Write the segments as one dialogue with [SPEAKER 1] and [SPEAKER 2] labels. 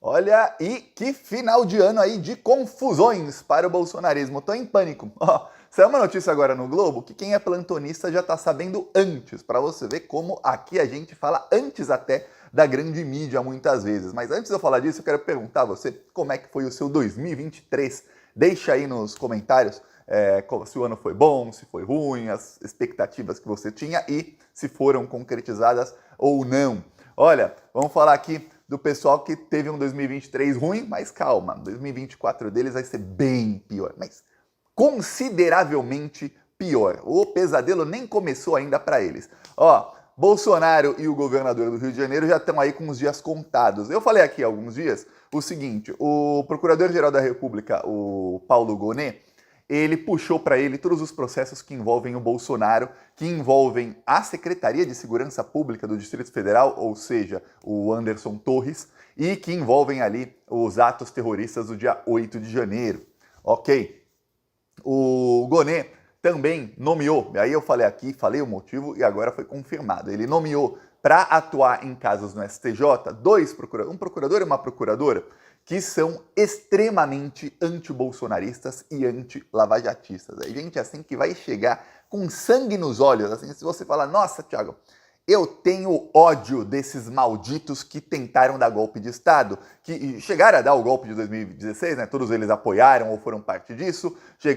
[SPEAKER 1] Olha, e que final de ano aí de confusões para o bolsonarismo. Tô em pânico. Ó, saiu uma notícia agora no Globo que quem é plantonista já tá sabendo antes, para você ver como aqui a gente fala antes até da grande mídia muitas vezes. Mas antes de eu falar disso, eu quero perguntar a você como é que foi o seu 2023. Deixa aí nos comentários se o ano foi bom, se foi ruim, as expectativas que você tinha e se foram concretizadas ou não. Olha, vamos falar aqui do pessoal que teve um 2023 ruim, mas calma, 2024 deles vai ser bem pior, mas consideravelmente pior. O pesadelo nem começou ainda para eles. Ó, Bolsonaro e o governador do Rio de Janeiro já estão aí com os dias contados. Eu falei aqui há alguns dias o seguinte, o Procurador-Geral da República, o Paulo Gonet, ele puxou para ele todos os processos que envolvem o Bolsonaro, que envolvem a Secretaria de Segurança Pública do Distrito Federal, ou seja, o Anderson Torres, e que envolvem ali os atos terroristas do dia 8 de janeiro. Ok? O Gonet também nomeou, aí eu falei aqui, falei o motivo e agora foi confirmado. Ele nomeou para atuar em casos no STJ um procurador e uma procuradora que são extremamente anti-bolsonaristas e anti-lavajatistas. É gente assim que vai chegar com sangue nos olhos, assim, se você falar, nossa, Thiago, eu tenho ódio desses malditos que tentaram dar golpe de Estado, que chegaram a dar o golpe de 2016, né? Todos eles apoiaram ou foram parte disso,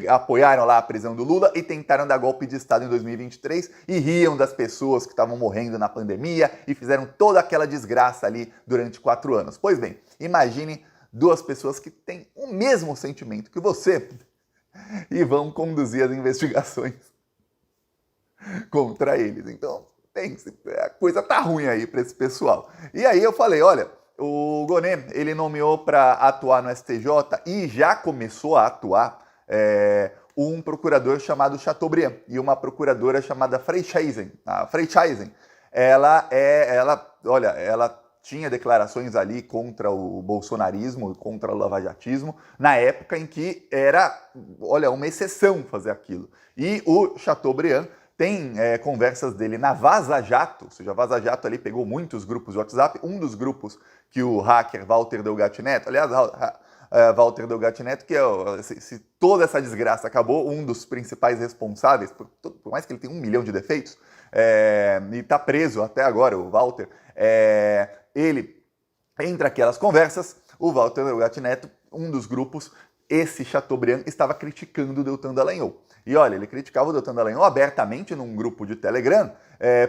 [SPEAKER 1] apoiaram lá a prisão do Lula e tentaram dar golpe de Estado em 2023 e riam das pessoas que estavam morrendo na pandemia e fizeram toda aquela desgraça ali durante 4 anos. Pois bem, imagine duas pessoas que têm o mesmo sentimento que você e vão conduzir as investigações contra eles. Então, a coisa tá ruim aí para esse pessoal. E aí eu falei, olha, o Gonet, ele nomeou para atuar no STJ e já começou a atuar um procurador chamado Chateaubriand e uma procuradora chamada Freischeisen. A Freischeisen, ela tinha declarações ali contra o bolsonarismo e contra o lavajatismo na época em que era, olha, uma exceção fazer aquilo. E o Chateaubriand tem conversas dele na Vaza Jato, ou seja, a Vaza Jato ali pegou muitos grupos de WhatsApp, um dos grupos que o hacker Walter Delgatti Neto, aliás, Walter Delgatti Neto, que se toda essa desgraça acabou, um dos principais responsáveis, por mais que ele tenha 1 milhão de defeitos, e está preso até agora, o Walter, ele, entre aquelas conversas, o Walter Delgatti Neto, um dos grupos, esse Chateaubriand, estava criticando o Deltan Dallagnol. E olha, ele criticava o Deltan Dallagnol abertamente num grupo de Telegram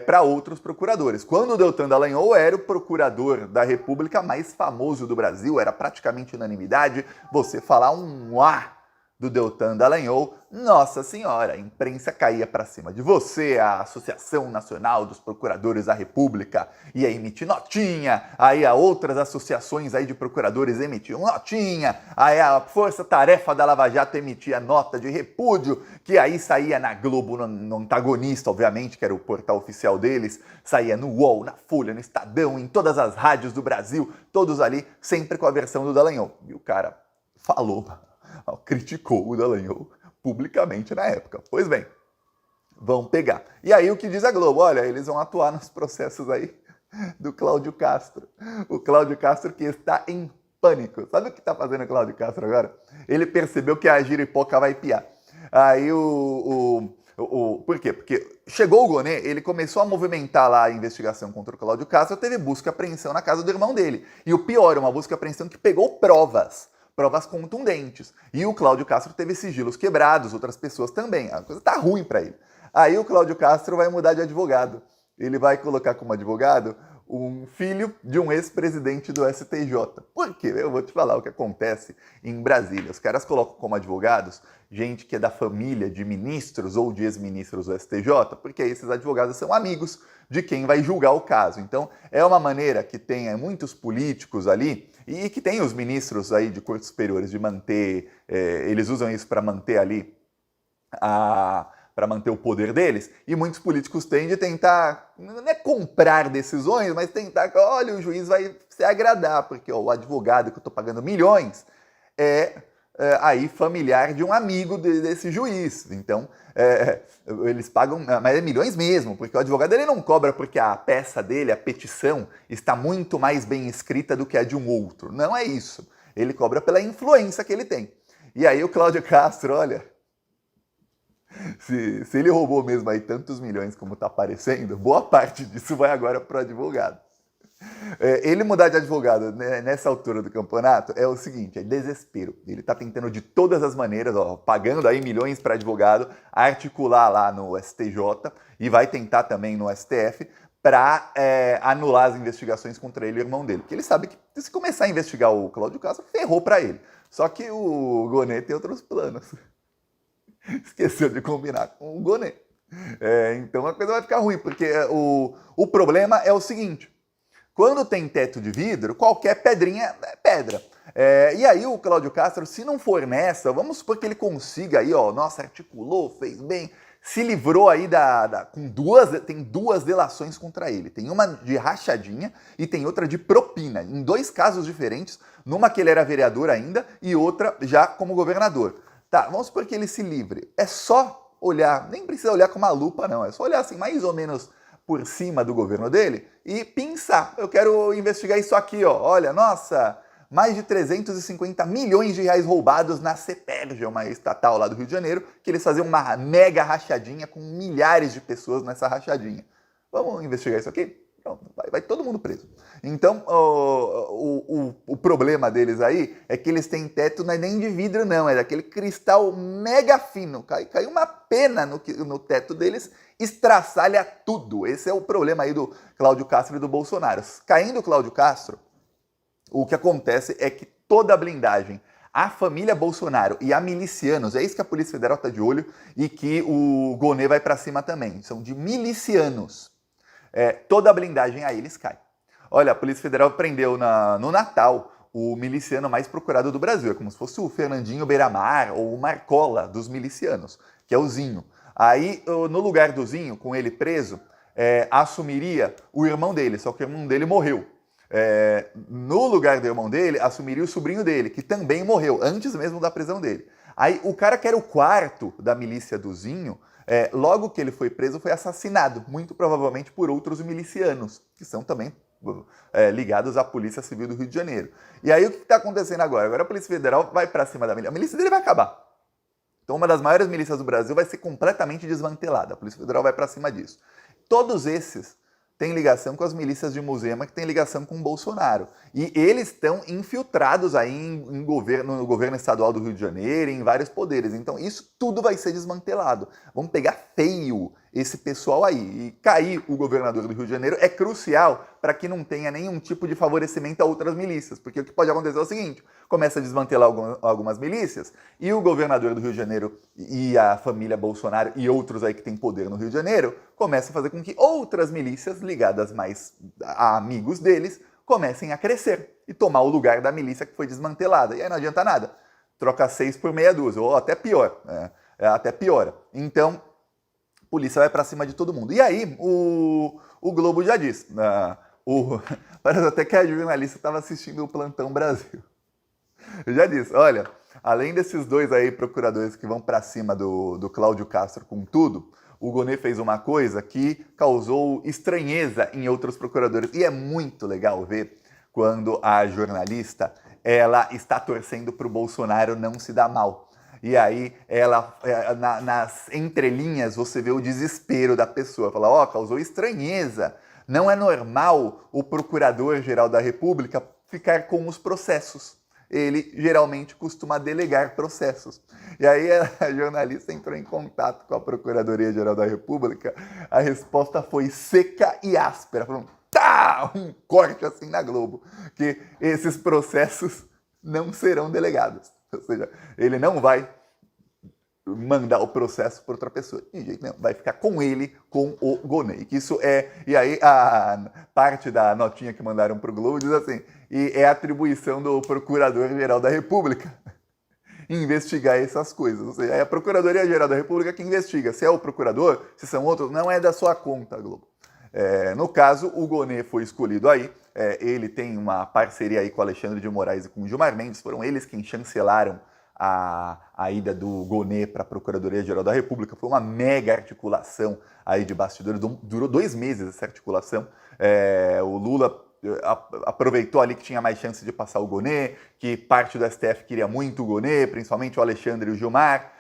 [SPEAKER 1] para outros procuradores. Quando o Deltan Dallagnol era o procurador da República mais famoso do Brasil, era praticamente unanimidade, você falar um A do Deltan Dallagnol, nossa senhora, a imprensa caía para cima de você, a Associação Nacional dos Procuradores da República ia emitir notinha, aí outras associações aí de procuradores emitiam notinha, aí a Força Tarefa da Lava Jato emitia nota de repúdio, que aí saía na Globo, no Antagonista, obviamente, que era o portal oficial deles, saía no UOL, na Folha, no Estadão, em todas as rádios do Brasil, todos ali, sempre com a versão do Dallagnol. E o cara falou, criticou o Dallagnol publicamente na época. Pois bem, vão pegar. E aí o que diz a Globo? Olha, eles vão atuar nos processos aí do Cláudio Castro. O Cláudio Castro que está em pânico. Sabe o que está fazendo o Cláudio Castro agora? Ele percebeu que a giripoca vai piar. Aí por quê? Porque chegou o Gonet, ele começou a movimentar lá a investigação contra o Cláudio Castro, teve busca e apreensão na casa do irmão dele. E o pior, uma busca e apreensão que pegou provas contundentes. E o Cláudio Castro teve sigilos quebrados, outras pessoas também. A coisa tá ruim para ele. Aí o Cláudio Castro vai mudar de advogado. Ele vai colocar como advogado um filho de um ex-presidente do STJ. Por quê? Eu vou te falar o que acontece em Brasília. Os caras colocam como advogados gente que é da família de ministros ou de ex-ministros do STJ, porque esses advogados são amigos de quem vai julgar o caso. Então, é uma maneira que tenha muitos políticos ali e que tem os ministros aí de cortes superiores de manter, eles usam isso para manter ali para manter o poder deles, e muitos políticos têm de tentar, não é comprar decisões, mas tentar, olha, o juiz vai se agradar, porque ó, o advogado que eu estou pagando milhões é aí familiar de um amigo desse juiz. Então, eles pagam, mas é milhões mesmo, porque o advogado ele não cobra porque a peça dele, a petição, está muito mais bem escrita do que a de um outro. Não é isso. Ele cobra pela influência que ele tem. E aí o Cláudio Castro, olha, se ele roubou mesmo aí tantos milhões como está aparecendo, boa parte disso vai agora para o advogado. Ele mudar de advogado, né, nessa altura do campeonato é o seguinte, é desespero. Ele está tentando de todas as maneiras, ó, pagando aí milhões para advogado, articular lá no STJ e vai tentar também no STF para anular as investigações contra ele e o irmão dele. Porque ele sabe que se começar a investigar o Cláudio Castro, ferrou para ele. Só que o Gonê tem outros planos. Esqueceu de combinar com o Gonê. Então a coisa vai ficar ruim, porque o problema é o seguinte, quando tem teto de vidro, qualquer pedrinha é pedra. E aí o Cláudio Castro, se não for nessa, vamos supor que ele consiga aí, ó, nossa, articulou, fez bem, se livrou aí tem duas delações contra ele. Tem uma de rachadinha e tem outra de propina, em dois casos diferentes, numa que ele era vereador ainda e outra já como governador. Tá, vamos supor que ele se livre. É só olhar, nem precisa olhar com uma lupa não, é só olhar assim mais ou menos por cima do governo dele e pensar, eu quero investigar isso aqui, ó. Olha, nossa, mais de 350 milhões de reais roubados na CEPERJ, uma estatal lá do Rio de Janeiro, que eles faziam uma mega rachadinha com milhares de pessoas nessa rachadinha. Vamos investigar isso aqui? Pronto, vai todo mundo preso. Então, o problema deles aí é que eles têm teto, não é nem de vidro não, é daquele cristal mega fino. Caiu uma pena no teto deles, estraçalha tudo. Esse é o problema aí do Cláudio Castro e do Bolsonaro. Caindo o Cláudio Castro, o que acontece é que toda a blindagem, a família Bolsonaro e a milicianos, é isso que a Polícia Federal está de olho e que o Gonê vai para cima também, são de milicianos. Toda a blindagem aí eles caem. Olha, a Polícia Federal prendeu no Natal o miliciano mais procurado do Brasil. É como se fosse o Fernandinho Beiramar ou o Marcola dos milicianos, que é o Zinho. Aí, no lugar do Zinho, com ele preso, assumiria o irmão dele, só que o irmão dele morreu. No lugar do irmão dele, assumiria o sobrinho dele, que também morreu, antes mesmo da prisão dele. Aí, o cara que era o quarto da milícia do Zinho, logo que ele foi preso, foi assassinado, muito provavelmente por outros milicianos, que são também ligados à Polícia Civil do Rio de Janeiro. E aí o que está acontecendo agora? Agora a Polícia Federal vai para cima da milícia. A milícia dele vai acabar. Então uma das maiores milícias do Brasil vai ser completamente desmantelada. A Polícia Federal vai para cima disso. Todos esses têm ligação com as milícias de Muzema, que têm ligação com o Bolsonaro. E eles estão infiltrados aí no governo estadual do Rio de Janeiro, em vários poderes. Então isso tudo vai ser desmantelado. Vamos pegar feio esse pessoal aí. E cair o governador do Rio de Janeiro é crucial para que não tenha nenhum tipo de favorecimento a outras milícias. Porque o que pode acontecer é o seguinte, começa a desmantelar algumas milícias e o governador do Rio de Janeiro e a família Bolsonaro e outros aí que têm poder no Rio de Janeiro começam a fazer com que outras milícias ligadas mais a amigos deles comecem a crescer e tomar o lugar da milícia que foi desmantelada. E aí não adianta nada. Troca 6 por meia dúzia, ou até pior. Até piora. Então, a polícia vai para cima de todo mundo. E aí, o Globo já disse. Parece até que a jornalista estava assistindo o Plantão Brasil. Já disse, olha, além desses dois aí procuradores que vão para cima do Cláudio Castro com tudo, o Gonê fez uma coisa que causou estranheza em outros procuradores. E é muito legal ver quando a jornalista ela está torcendo para o Bolsonaro não se dar mal. E aí, ela, nas entrelinhas, você vê o desespero da pessoa. Fala, ó, causou estranheza. Não é normal o Procurador-Geral da República ficar com os processos. Ele geralmente costuma delegar processos. E aí a jornalista entrou em contato com a Procuradoria-Geral da República, a resposta foi seca e áspera. Falou, tá! Um corte assim na Globo, que esses processos não serão delegados. Ou seja, ele não vai mandar o processo para outra pessoa. De jeito nenhum, vai ficar com ele, com o Gonê. Que isso e aí a parte da notinha que mandaram para o Globo diz assim, e é atribuição do Procurador-Geral da República investigar essas coisas. Ou seja, é a Procuradoria-Geral da República que investiga. Se é o procurador, se são outros, não é da sua conta, Globo. No caso, o Gonê foi escolhido aí. Ele tem uma parceria aí com o Alexandre de Moraes e com o Gilmar Mendes. Foram eles quem chancelaram a ida do Gonê para a Procuradoria-Geral da República. Foi uma mega articulação aí de bastidores, durou 2 meses essa articulação. O Lula aproveitou ali que tinha mais chance de passar o Gonê, que parte do STF queria muito o Gonê, principalmente o Alexandre e o Gilmar.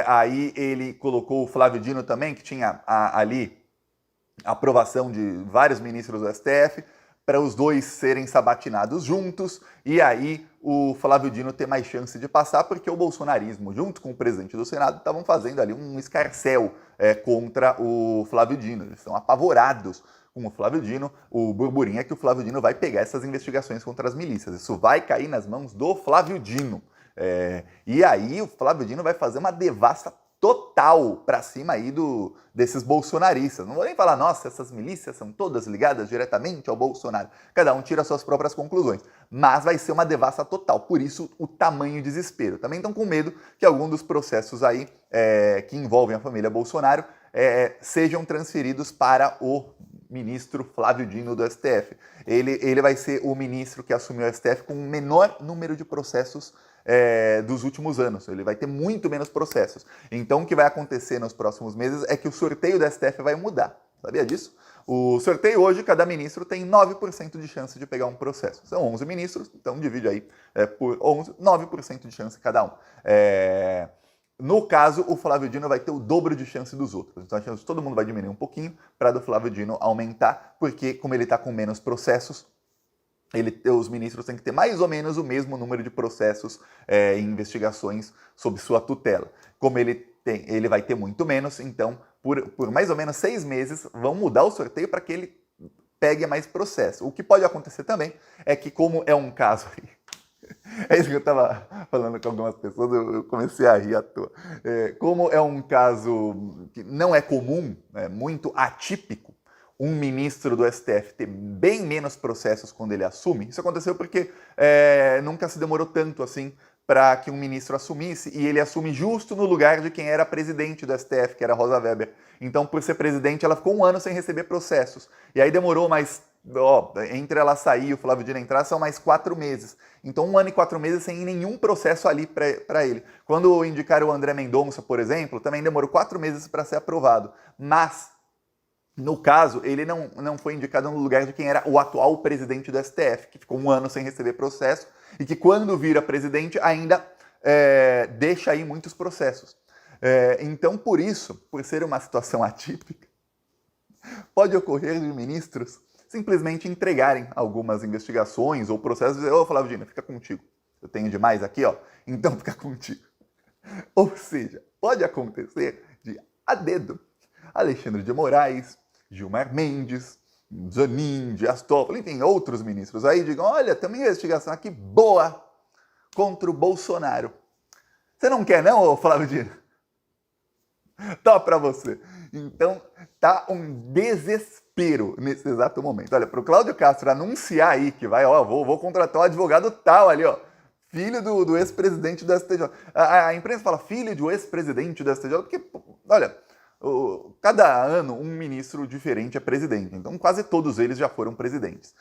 [SPEAKER 1] Aí ele colocou o Flávio Dino também, que tinha ali a aprovação de vários ministros do STF, para os dois serem sabatinados juntos, e aí o Flávio Dino ter mais chance de passar, porque o bolsonarismo, junto com o presidente do Senado, estavam fazendo ali um escarcéu contra o Flávio Dino. Eles estão apavorados com o Flávio Dino. O burburinho é que o Flávio Dino vai pegar essas investigações contra as milícias. Isso vai cair nas mãos do Flávio Dino. E aí o Flávio Dino vai fazer uma devassa total para cima aí desses bolsonaristas. Não vou nem falar, nossa, essas milícias são todas ligadas diretamente ao Bolsonaro. Cada um tira suas próprias conclusões. Mas vai ser uma devassa total. Por isso, o tamanho desespero. Também estão com medo que algum dos processos aí que envolvem a família Bolsonaro sejam transferidos para o ministro Flávio Dino do STF. Ele vai ser o ministro que assumiu o STF com o menor número de processos dos últimos anos. Ele vai ter muito menos processos. Então, o que vai acontecer nos próximos meses é que o sorteio do STF vai mudar. Sabia disso? O sorteio hoje, cada ministro tem 9% de chance de pegar um processo. São 11 ministros, então divide aí por 11, 9% de chance cada um. No caso, o Flávio Dino vai ter o dobro de chance dos outros. Então a chance de todo mundo vai diminuir um pouquinho para do Flávio Dino aumentar, porque como ele está com menos processos, os ministros têm que ter mais ou menos o mesmo número de processos e investigações sob sua tutela. Como ele vai ter muito menos, então por mais ou menos 6 meses vão mudar o sorteio para que ele pegue mais processo. O que pode acontecer também é que, como é um caso... É isso que eu estava falando com algumas pessoas, eu comecei a rir à toa. Como é um caso que não é comum, muito atípico, um ministro do STF ter bem menos processos quando ele assume, isso aconteceu porque nunca se demorou tanto assim para que um ministro assumisse, e ele assume justo no lugar de quem era presidente do STF, que era Rosa Weber. Então, por ser presidente, ela ficou 1 ano sem receber processos. E aí demorou mais... entre ela sair e o Flávio Dino entrar, são mais 4 meses. Então, 1 ano e 4 meses sem nenhum processo ali para ele. Quando indicaram o André Mendonça, por exemplo, também demorou 4 meses para ser aprovado. Mas, no caso, ele não foi indicado no lugar de quem era o atual presidente do STF, que ficou 1 ano sem receber processo, e que quando vira presidente ainda deixa aí muitos processos. Então, por isso, por ser uma situação atípica, pode ocorrer de ministros simplesmente entregarem algumas investigações ou processos e dizer, ô Flávio Dino, fica contigo. Eu tenho demais aqui, ó, então fica contigo. Ou seja, pode acontecer de, a dedo, Alexandre de Moraes, Gilmar Mendes, Zanin, Dias Toffoli, enfim, outros ministros aí digam, olha, tem uma investigação aqui boa contra o Bolsonaro. Você não quer não, ô Flávio Dino? Tá pra você. Então, tá um desespero nesse exato momento. Olha, pro Cláudio Castro anunciar aí que vai, ó, vou contratar um advogado tal ali, ó, filho do ex-presidente do STJ. A imprensa fala filho do ex-presidente do STJ, porque, olha, cada ano um ministro diferente é presidente, então quase todos eles já foram presidentes.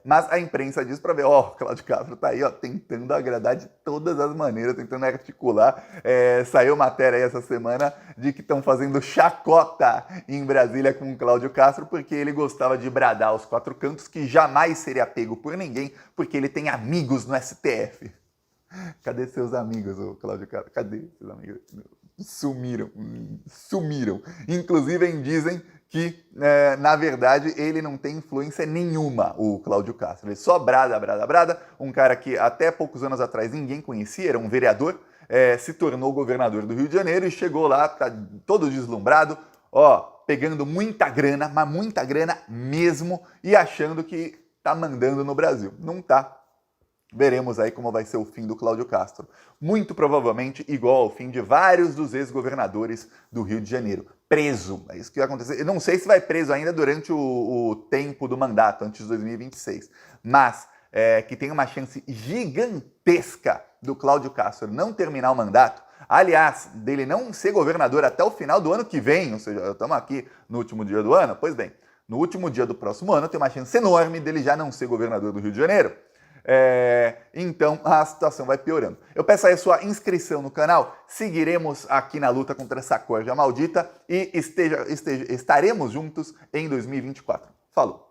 [SPEAKER 1] Mas a imprensa diz para ver, ó, Cláudio Castro tá aí, ó, tentando agradar de todas as maneiras, tentando articular. Saiu matéria aí essa semana de que estão fazendo chacota em Brasília com o Cláudio Castro, porque ele gostava de bradar aos 4 cantos que jamais seria pego por ninguém, porque ele tem amigos no STF. Cadê seus amigos, ô Cláudio Castro? Cadê seus amigos? Sumiram. Inclusive, dizem que, na verdade, ele não tem influência nenhuma, o Cláudio Castro. Ele só brada. Um cara que até poucos anos atrás ninguém conhecia, era um vereador, se tornou governador do Rio de Janeiro e chegou lá, tá todo deslumbrado, ó, pegando muita grana, mas muita grana mesmo, e achando que tá mandando no Brasil. Não tá. Veremos aí como vai ser o fim do Cláudio Castro. Muito provavelmente igual ao fim de vários dos ex-governadores do Rio de Janeiro. Preso. É isso que vai acontecer. Eu não sei se vai preso ainda durante o tempo do mandato, antes de 2026. Mas que tem uma chance gigantesca do Cláudio Castro não terminar o mandato. Aliás, dele não ser governador até o final do ano que vem. Ou seja, estamos aqui no último dia do ano. Pois bem, no último dia do próximo ano tem uma chance enorme dele já não ser governador do Rio de Janeiro. então a situação vai piorando. Eu peço aí a sua inscrição no canal, seguiremos aqui na luta contra essa corja maldita e estaremos juntos em 2024. Falou!